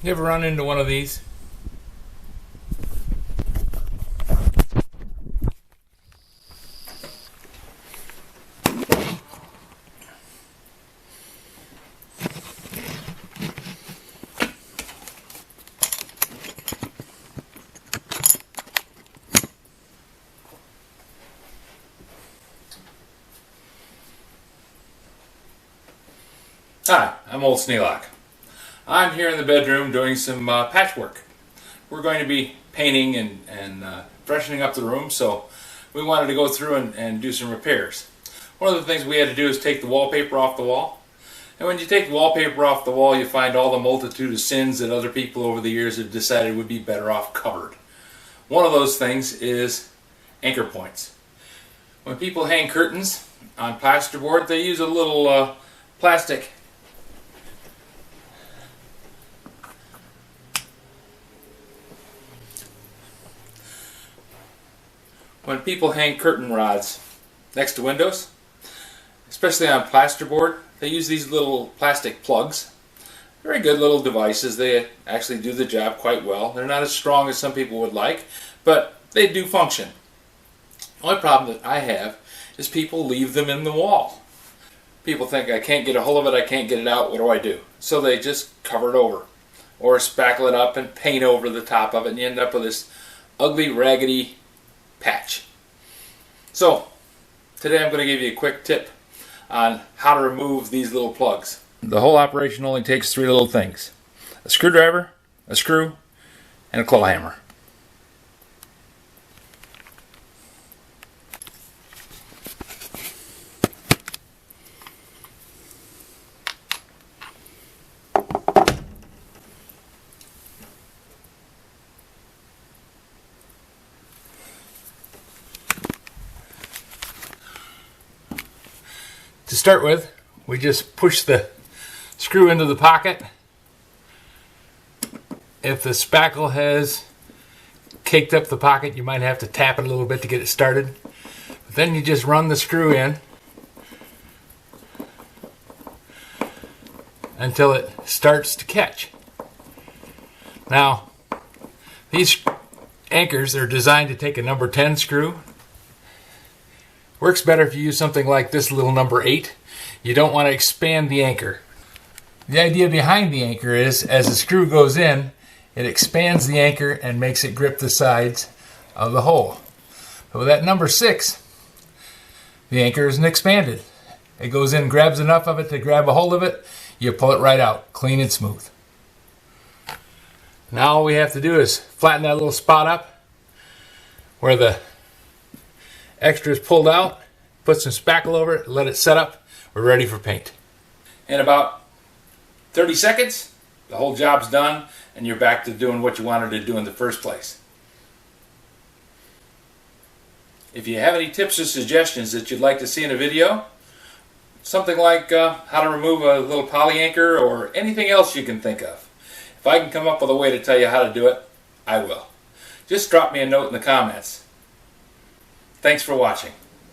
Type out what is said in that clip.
You ever run into one of these? Hi, I'm Old Sneelock. I'm here in the bedroom doing some patchwork. We're going to be painting and freshening up the room, so we wanted to go through and do some repairs. One of the things we had to do is take the wallpaper off the wall. And when you take the wallpaper off the wall, you find all the multitude of sins that other people over the years have decided would be better off covered. One of those things is anchor points. When people hang curtains on plasterboard, they use a little plastic When people hang curtain rods next to windows, especially on plasterboard, they use these little plastic plugs. Very good little devices. They actually do the job quite well. They're not as strong as some people would like, but they do function. The only problem that I have is people leave them in the wall. People think, I can't get a hold of it, I can't get it out, what do? So they just cover it over, or spackle it up and paint over the top of it, and you end up with this ugly, raggedy patch. So today I'm going to give you a quick tip on how to remove these little plugs. The whole operation only takes 3 little things: a screwdriver, a screw, and a claw hammer. To start with, we just push the screw into the pocket. If the spackle has caked up the pocket, you might have to tap it a little bit to get it started. But then you just run the screw in until it starts to catch. Now, these anchors are designed to take a number 10 screw. Works better if you use something like this little number 8. You don't want to expand the anchor. The idea behind the anchor is, as the screw goes in, it expands the anchor and makes it grip the sides of the hole. But with that number 6, the anchor isn't expanded. It goes in, grabs enough of it to grab a hold of it, you pull it right out, clean and smooth. Now all we have to do is flatten that little spot up where the extra is pulled out, put some spackle over it, let it set up. We're ready for paint. In about 30 seconds, the whole job's done and you're back to doing what you wanted to do in the first place. If you have any tips or suggestions that you'd like to see in a video, something like how to remove a little poly anchor or anything else you can think of, if I can come up with a way to tell you how to do it, I will. Just drop me a note in the comments. Thanks for watching.